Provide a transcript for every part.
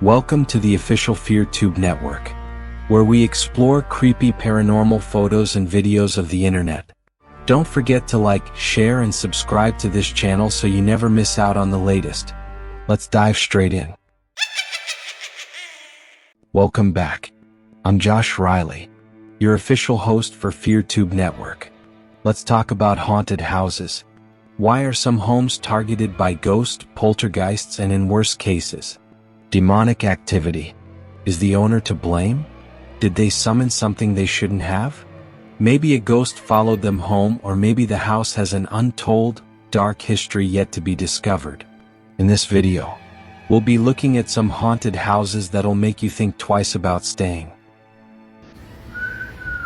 Welcome to the official FearTube network, where we explore creepy paranormal photos and videos of the internet. Don't forget to like, share, and subscribe to this channel so you never miss out on the latest. Let's dive straight in. Welcome back. I'm Josh Riley, your official host for FearTube network. Let's talk about haunted houses. Why are some homes targeted by ghosts, poltergeists, and in worse cases, demonic activity? Is the owner to blame? Did they summon something they shouldn't have? Maybe a ghost followed them home, or maybe the house has an untold, dark history yet to be discovered. In this video, we'll be looking at some haunted houses that'll make you think twice about staying.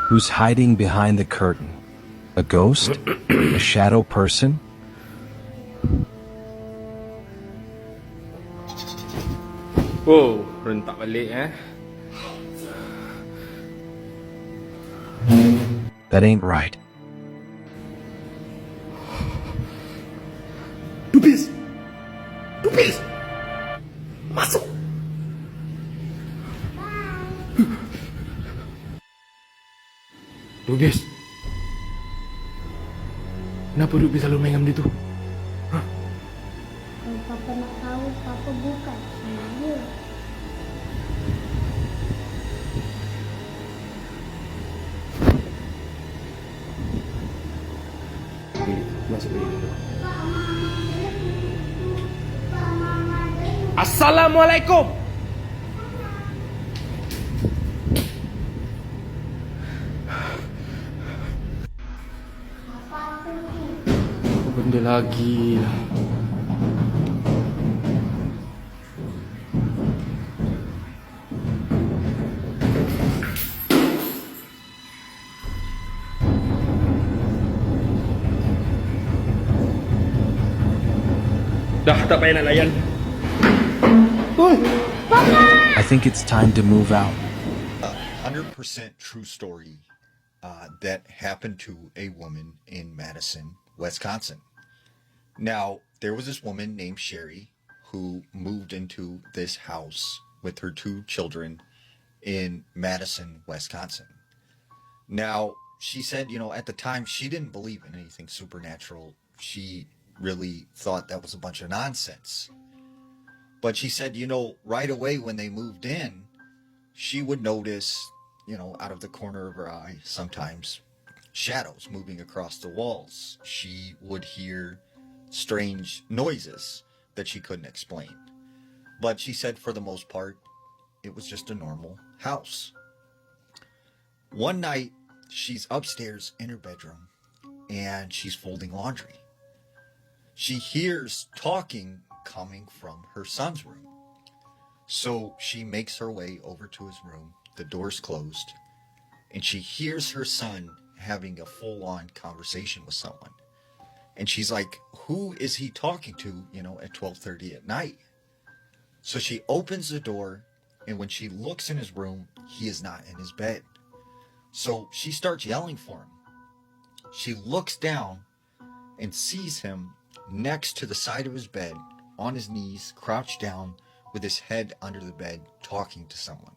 Who's hiding behind the curtain? A ghost? A shadow person? Wow, rentak balik That ain't right. Dubis! Dubis! Masuk! Dubis. Kenapa Dubis selalu main dengan dia tu? Kalau Papa nak tahu, Papa bukan dia. Masuk bilik dulu. Assalamualaikum. Apa benda lagi? Dah tak payah nak layan. I think it's time to move out. 100% true story that happened to a woman in Madison, Wisconsin. Now, there was this woman named Sherry who moved into this house with her 2 children in Madison, Wisconsin. Now, she said, at the time she didn't believe in anything supernatural. She really thought that was a bunch of nonsense. But she said, right away when they moved in, she would notice, out of the corner of her eye, sometimes shadows moving across the walls. She would hear strange noises that she couldn't explain. But she said for the most part, it was just a normal house. One night, she's upstairs in her bedroom and she's folding laundry. She hears talking coming from her son's room. So she makes her way over to his room. The door's closed. And she hears her son having a full-on conversation with someone. And she's like, who is he talking to, at 12:30 at night? So she opens the door, and when she looks in his room, he is not in his bed. So she starts yelling for him. She looks down and sees him next to the side of his bed, on his knees, crouched down, with his head under the bed, talking to someone.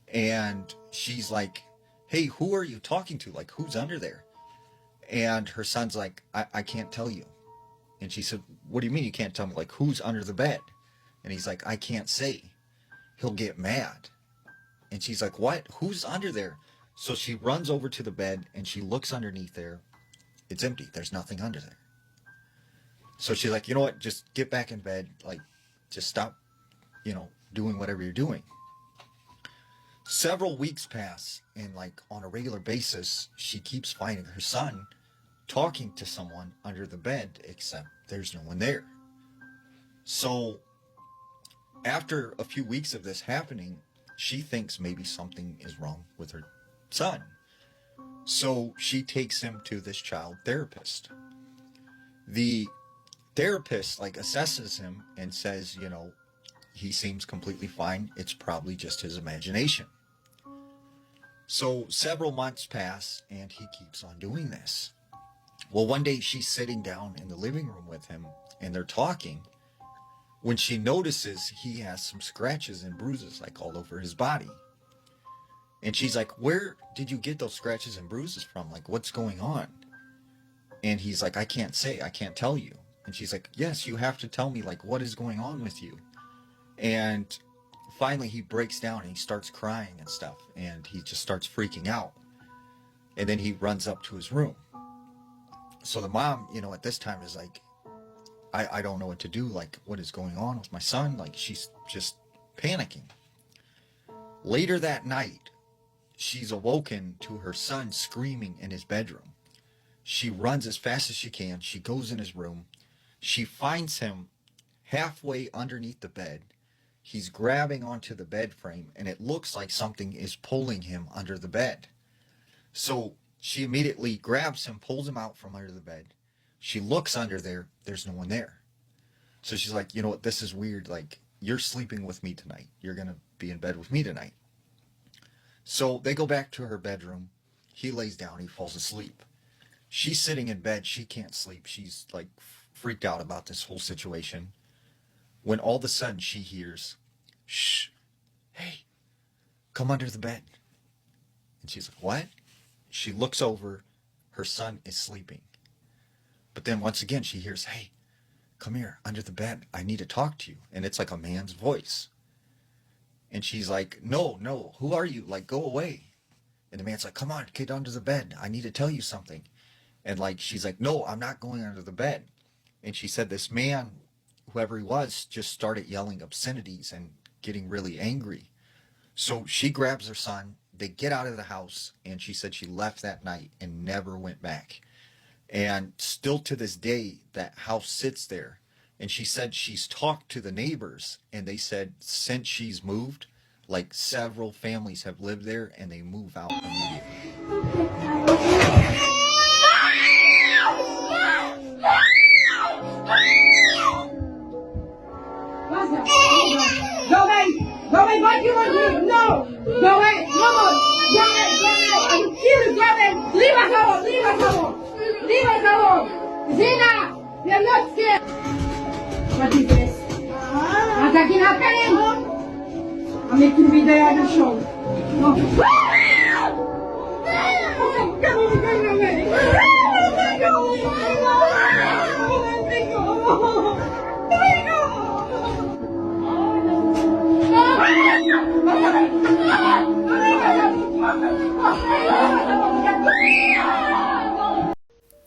And she's like, hey, who are you talking to? Like, who's under there? And her son's like, I can't tell you. And she said, what do you mean you can't tell me? Like, who's under the bed? And he's like, I can't say. He'll get mad. And she's like, what? Who's under there? So she runs over to the bed and she looks underneath there. It's empty. There's nothing under there. So she's like, you know what? Just get back in bed. Like, just stop, doing whatever you're doing. Several weeks pass, and on a regular basis, she keeps finding her son talking to someone under the bed, except there's no one there. So after a few weeks of this happening, she thinks maybe something is wrong with her son. So she takes him to this child therapist. The therapist assesses him and says, he seems completely fine. It's probably just his imagination. So several months pass and he keeps on doing this. Well, one day she's sitting down in the living room with him and they're talking. when she notices he has some scratches and bruises like all over his body. And she's like, where did you get those scratches and bruises from? Like, what's going on? And he's like, I can't say, I can't tell you. And she's like, yes, you have to tell me, like, what is going on with you? And finally he breaks down and he starts crying and stuff. And he just starts freaking out. And then he runs up to his room. So the mom, at this time is like, I don't know what to do. Like, what is going on with my son? Like, she's just panicking. Later that night, she's awoken to her son screaming in his bedroom. She runs as fast as she can. She goes in his room. She finds him halfway underneath the bed. He's grabbing onto the bed frame, and it looks like something is pulling him under the bed. So she immediately grabs him, pulls him out from under the bed. She looks under there. There's no one there. So she's like, you know what? This is weird. Like, you're sleeping with me tonight. You're going to be in bed with me tonight. So they go back to her bedroom. He lays down. He falls asleep. She's sitting in bed. She can't sleep. She's like freaked out about this whole situation. When all of a sudden she hears, shh, hey, come under the bed. And she's like, what? She looks over. Her son is sleeping. But then once again she hears, hey, come here under the bed. I need to talk to you. And it's like a man's voice. And she's like, no, who are you? Like, go away. And the man's like, come on, get under the bed. I need to tell you something. And like, she's like, no, I'm not going under the bed. And she said this man, whoever he was, just started yelling obscenities and getting really angry. So she grabs her son. They get out of the house. And she said she left that night and never went back. And still to this day, that house sits there. And she said she's talked to the neighbors, and they said since she's moved, like several families have lived there, and they move out immediately. Go away, what you want to do? No, go away, come on, go away, I'm here, go away, leave us alone, Zina, we are not scared. What is this? Nothing happening? I'm making a video on the show. No.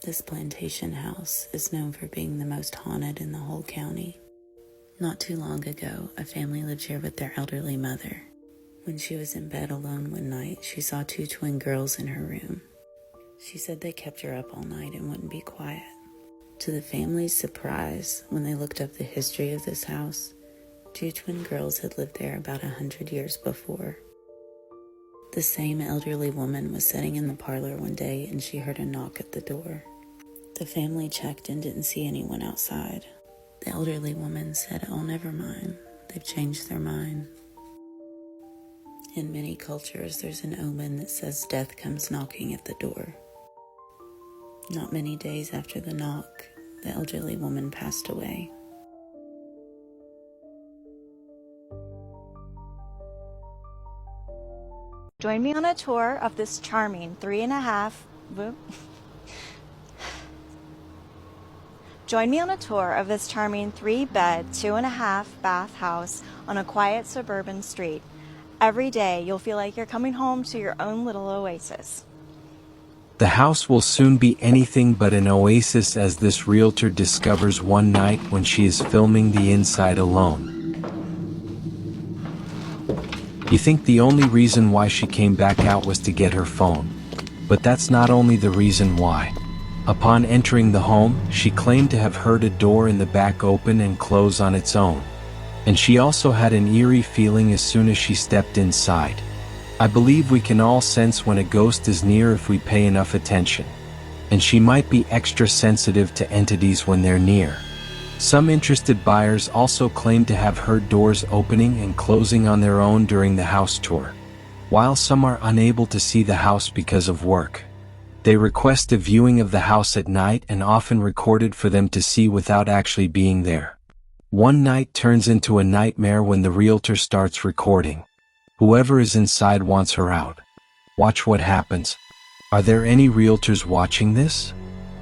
This plantation house is known for being the most haunted in the whole county. Not too long ago, a family lived here with their elderly mother. When she was in bed alone one night, she saw two twin girls in her room. She said they kept her up all night and wouldn't be quiet. To the family's surprise, when they looked up the history of this house, two twin girls had lived there about 100 years before. The same elderly woman was sitting in the parlor one day and she heard a knock at the door. The family checked and didn't see anyone outside. The elderly woman said, "Oh, never mind. They've changed their mind." In many cultures, there's an omen that says death comes knocking at the door. Not many days after the knock, the elderly woman passed away. Join me on a tour of this charming 3.5 3-bed, 2.5 bath house on a quiet suburban street. Every day you'll feel like you're coming home to your own little oasis. The house will soon be anything but an oasis, as this realtor discovers one night when she is filming the inside alone. You think the only reason why she came back out was to get her phone. But that's not only the reason why. Upon entering the home, she claimed to have heard a door in the back open and close on its own. And she also had an eerie feeling as soon as she stepped inside. I believe we can all sense when a ghost is near if we pay enough attention. And she might be extra sensitive to entities when they're near. Some interested buyers also claim to have heard doors opening and closing on their own during the house tour. While some are unable to see the house because of work, they request a viewing of the house at night and often recorded for them to see without actually being there. One night turns into a nightmare when the realtor starts recording. Whoever is inside wants her out. Watch what happens. Are there any realtors watching this?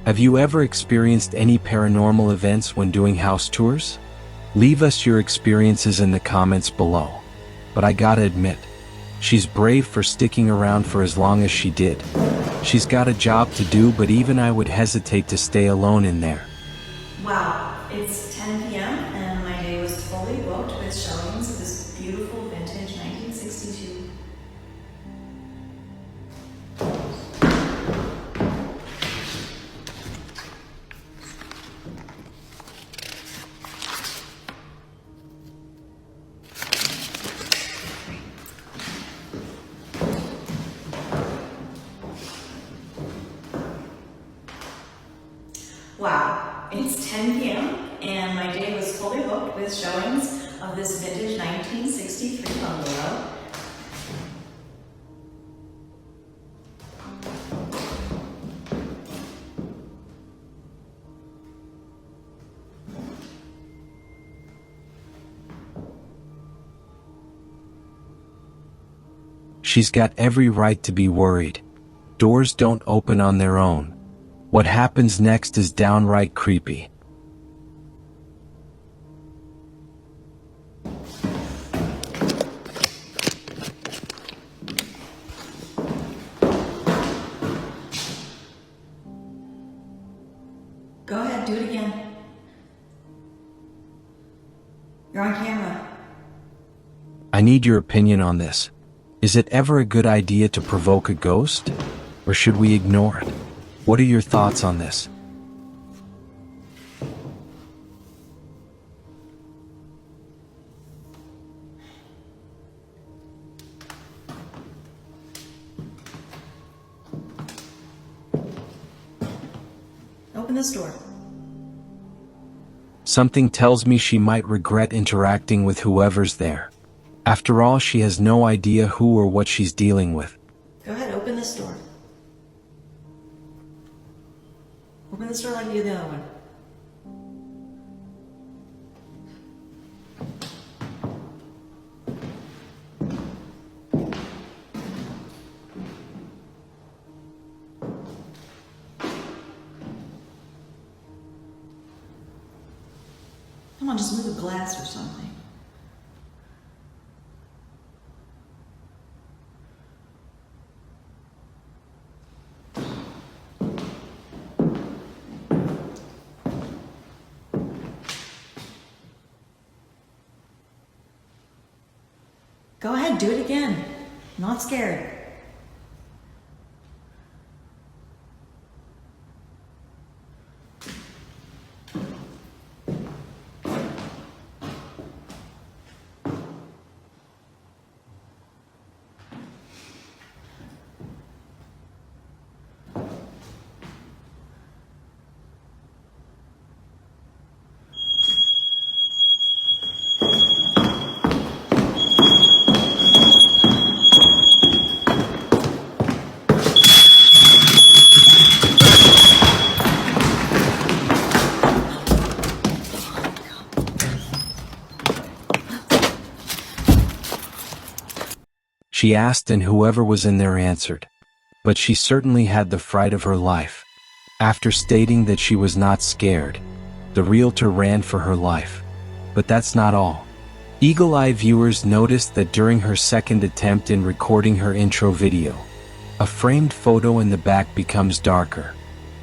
Have you ever experienced any paranormal events when doing house tours? Leave us your experiences in the comments below. But I gotta admit, she's brave for sticking around for as long as she did. She's got a job to do, but even I would hesitate to stay alone in there. Wow, it's 10 p.m. and my day was fully booked with showings of this beautiful vintage 1962. Wow, it's 10 p.m. and my day was fully booked with showings of this vintage 1963 bungalow. She's got every right to be worried. Doors don't open on their own. What happens next is downright creepy. Go ahead, do it again. You're on camera. I need your opinion on this. Is it ever a good idea to provoke a ghost? Or should we ignore it? What are your thoughts on this? Open this door. Something tells me she might regret interacting with whoever's there. After all, she has no idea who or what she's dealing with. Go ahead, open this door. Open this door like you did the other one. Come on, just move the glass or something. Go ahead, do it again. I'm not scared. She asked and whoever was in there answered. But she certainly had the fright of her life. After stating that she was not scared, the realtor ran for her life. But that's not all. Eagle-eye viewers noticed that during her second attempt in recording her intro video, a framed photo in the back becomes darker.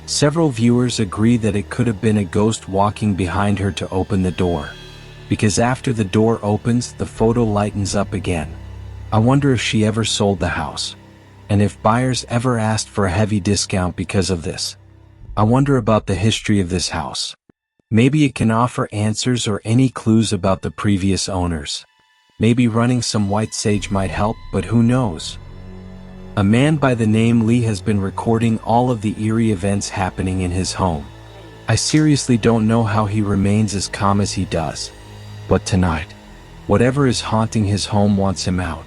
Several viewers agree that it could have been a ghost walking behind her to open the door. Because after the door opens, the photo lightens up again. I wonder if she ever sold the house. And if buyers ever asked for a heavy discount because of this. I wonder about the history of this house. Maybe it can offer answers or any clues about the previous owners. Maybe running some white sage might help, but who knows? A man by the name Lee has been recording all of the eerie events happening in his home. I seriously don't know how he remains as calm as he does. But tonight, whatever is haunting his home wants him out.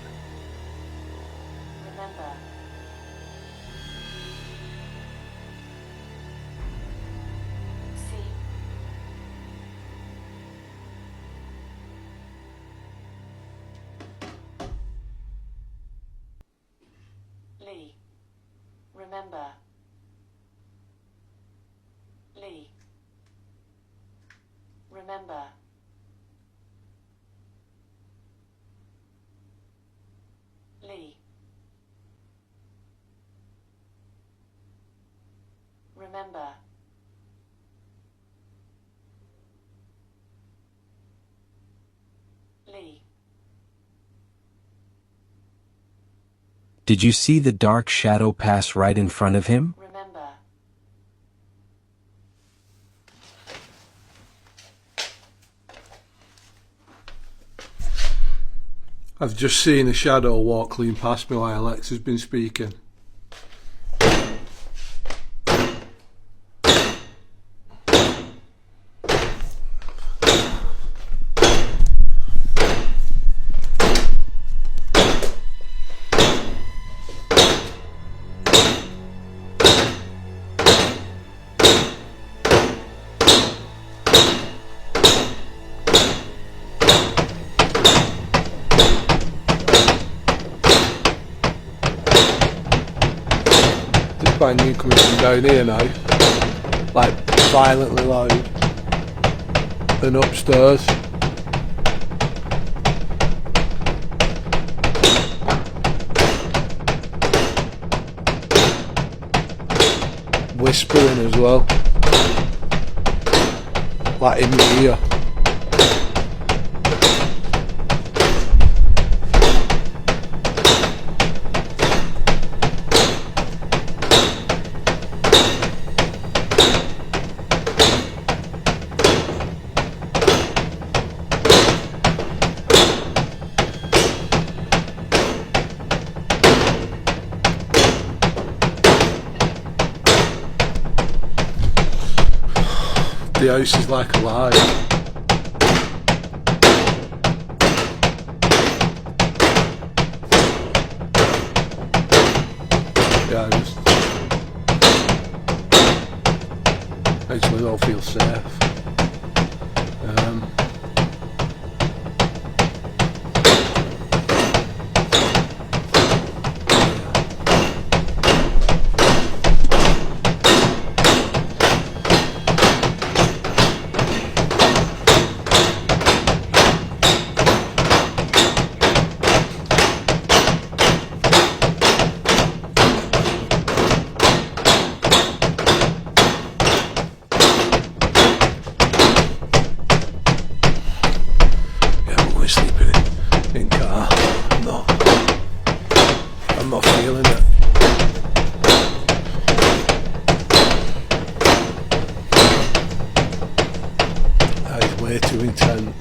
Remember. Lee. Remember. Lee. Remember. Lee. Did you see the dark shadow pass right in front of him? Remember. I've just seen a shadow walk clean past me while Alex has been speaking. Banging coming from down here now, like violently loud, and upstairs. Whispering as well, like in my ear. The house is like alive. Yeah, actually all feel safe. I'm not feeling it. That is way too intense.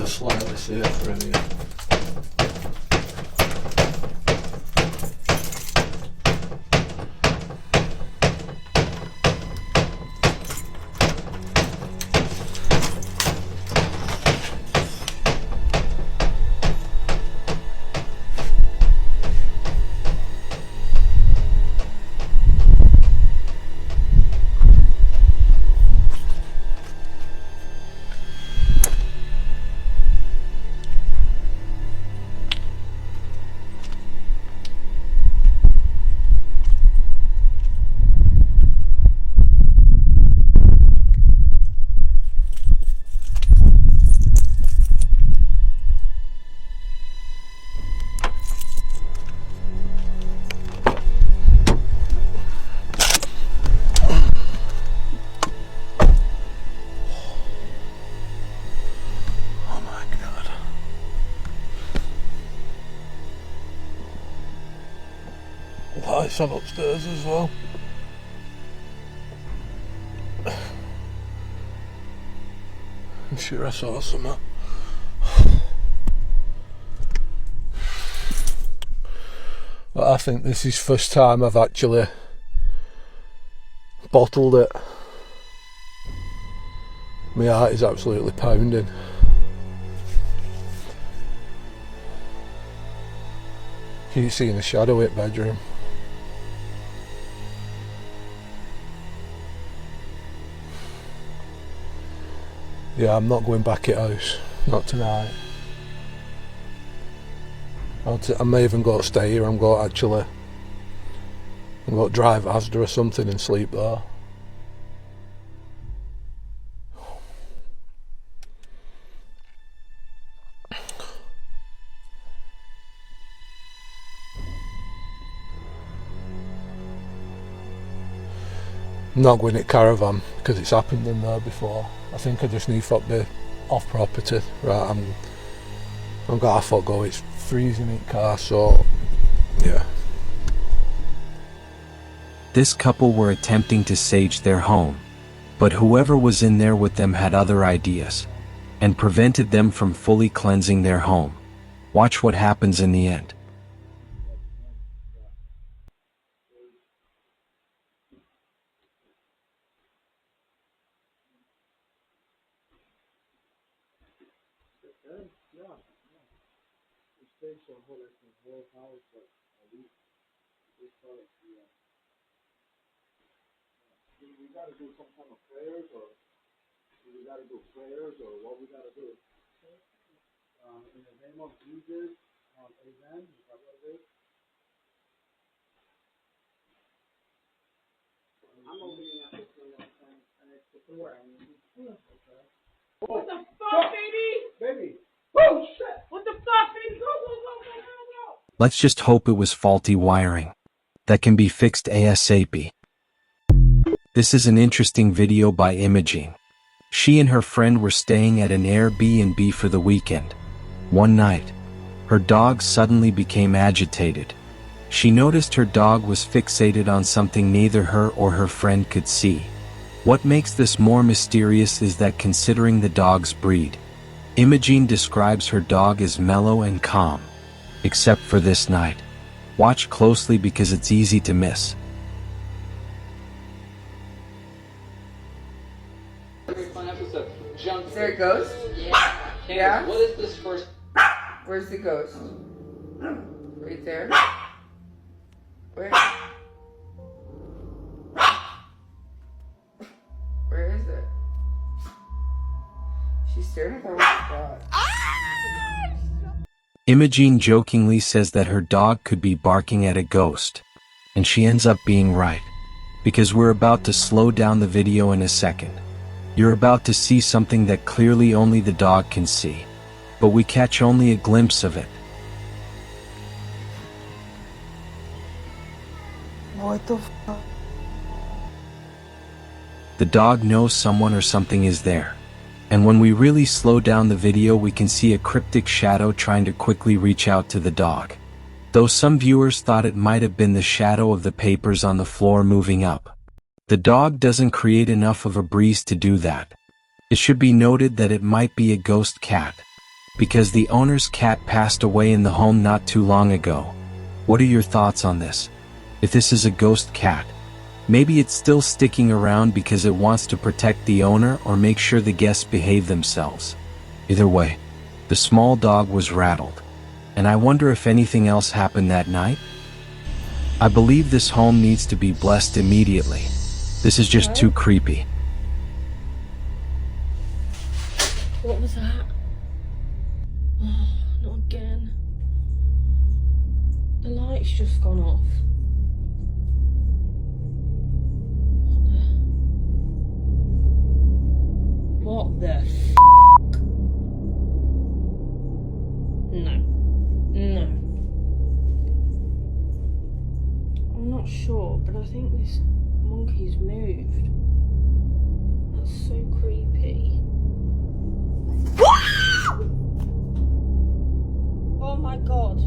Slightly safer in here. lights on upstairs as well. I'm sure I saw something. But I think this is first time I've actually bottled it. My heart is absolutely pounding. Keep seeing a shadow in the bedroom. Yeah, I'm not going back at house. Not tonight. I may even go to stay here. I'm going to drive to Asda or something and sleep there. I'm not going to caravan because it's happened in there before. I think I just need to be off property. Right, I'm gonna have to go. It's freezing in the car, so yeah. This couple were attempting to sage their home, but whoever was in there with them had other ideas and prevented them from fully cleansing their home. Watch what happens in the end. We got to do some kind of prayers, or what we got to do? In the name of Jesus, amen. Is that what it is? I'm opening up this window and it's the door. What the fuck, baby? Baby. Oh shit! What the fuck, baby? Go, go, go, go, go, go! Let's just hope it was faulty wiring that can be fixed ASAP. This is an interesting video by Imaging. She and her friend were staying at an Airbnb for the weekend. One night, her dog suddenly became agitated. She noticed her dog was fixated on something neither her or her friend could see. What makes this more mysterious is that considering the dog's breed, Imogene describes her dog as mellow and calm, except for this night. Watch closely because it's easy to miss. Very fun episode. Jump. Is there a ghost? Yeah. Yeah? What is this first? Where's the ghost? Right there? Where? Where is it? She's staring at her with the dog. Imogene jokingly says that her dog could be barking at a ghost, and she ends up being right, because we're about to slow down the video in a second. You're about to see something that clearly only the dog can see, but we catch only a glimpse of it. What the fuck? The dog knows someone or something is there, and when we really slow down the video we can see a cryptic shadow trying to quickly reach out to the dog. Though some viewers thought it might have been the shadow of the papers on the floor moving up. The dog doesn't create enough of a breeze to do that. It should be noted that it might be a ghost cat, because the owner's cat passed away in the home not too long ago. What are your thoughts on this? If this is a ghost cat, maybe it's still sticking around because it wants to protect the owner or make sure the guests behave themselves. Either way, the small dog was rattled, and I wonder if anything else happened that night? I believe this home needs to be blessed immediately. This is just too creepy. What was that? Oh, not again. The light's just gone off. What the f***? No. No. I'm not sure, but I think this monkey's moved. That's so creepy. Oh my god.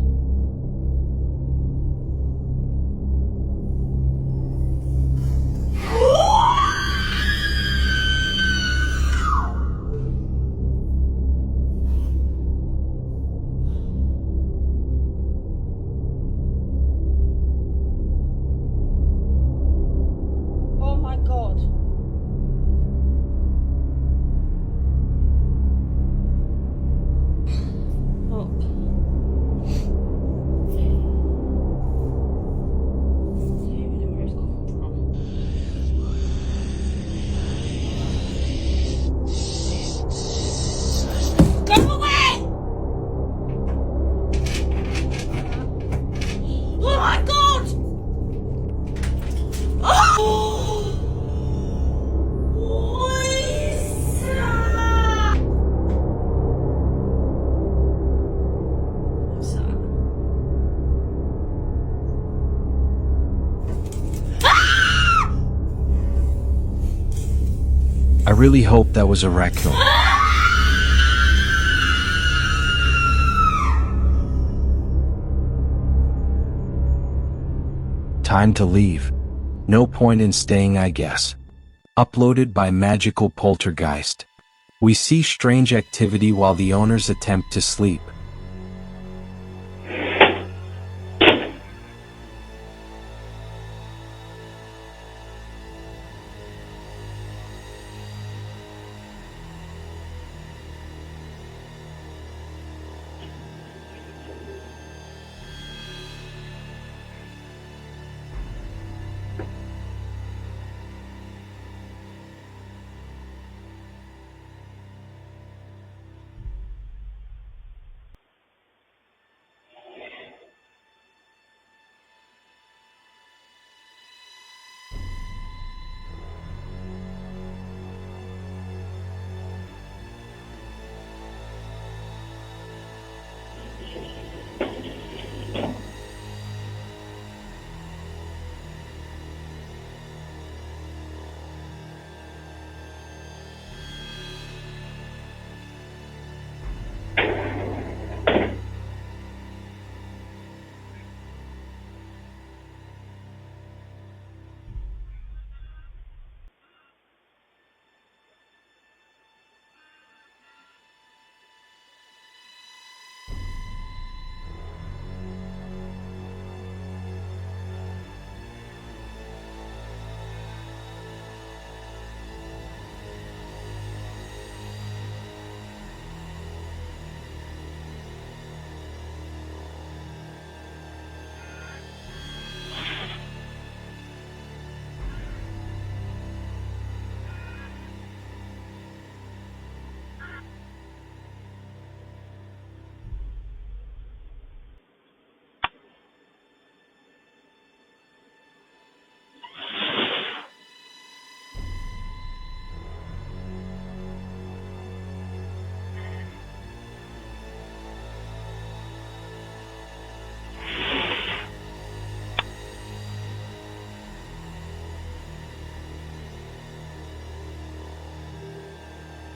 I really hope that was a raccoon. Time to leave. No point in staying, I guess. Uploaded by Magical Poltergeist. We see strange activity while the owners attempt to sleep.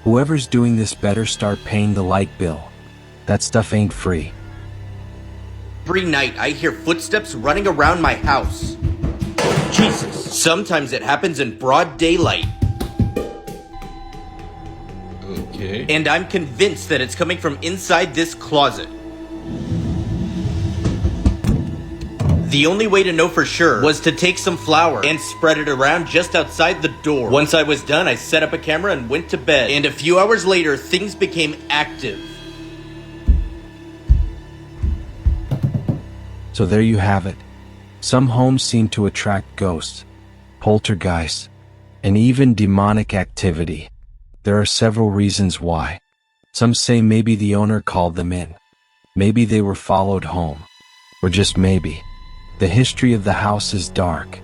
Whoever's doing this better start paying the light bill. That stuff ain't free. Every night I hear footsteps running around my house. Jesus. Sometimes it happens in broad daylight. Okay. And I'm convinced that it's coming from inside this closet. The only way to know for sure was to take some flour and spread it around just outside the door. Once I was done, I set up a camera and went to bed. And a few hours later, things became active. So there you have it. Some homes seem to attract ghosts, poltergeists, and even demonic activity. There are several reasons why. Some say maybe the owner called them in. Maybe they were followed home. Or just maybe the history of the house is dark.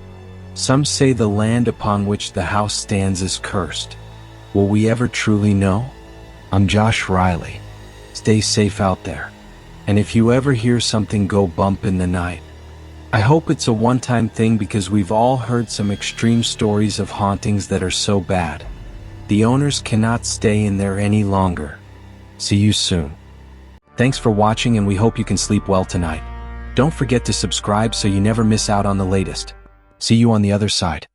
Some say the land upon which the house stands is cursed. Will we ever truly know? I'm Josh Riley. Stay safe out there. And if you ever hear something go bump in the night, I hope it's a one-time thing, because we've all heard some extreme stories of hauntings that are so bad the owners cannot stay in there any longer. See you soon. Thanks for watching, and we hope you can sleep well tonight. Don't forget to subscribe so you never miss out on the latest. See you on the other side.